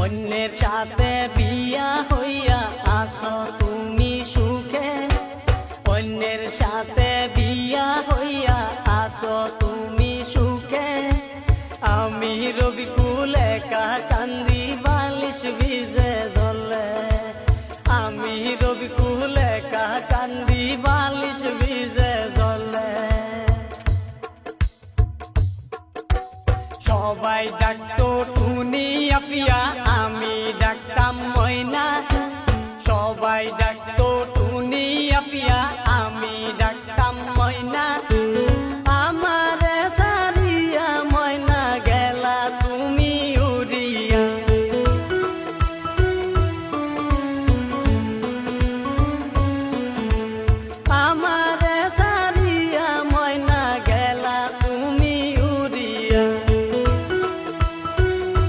অন্যের সাথে বিয়া হইয়া আসো তুমি সুখে, অন্যের সাথে বিয়া হইয়া আসো তুমি সুখে। আমি রবিকুল একা কান্দি বালিশ ভিজে জলে, আমি রবিকুল একা কান্দি বালিশ ভিজে জলে। সবাই ডাকতো টুনি আপিয়া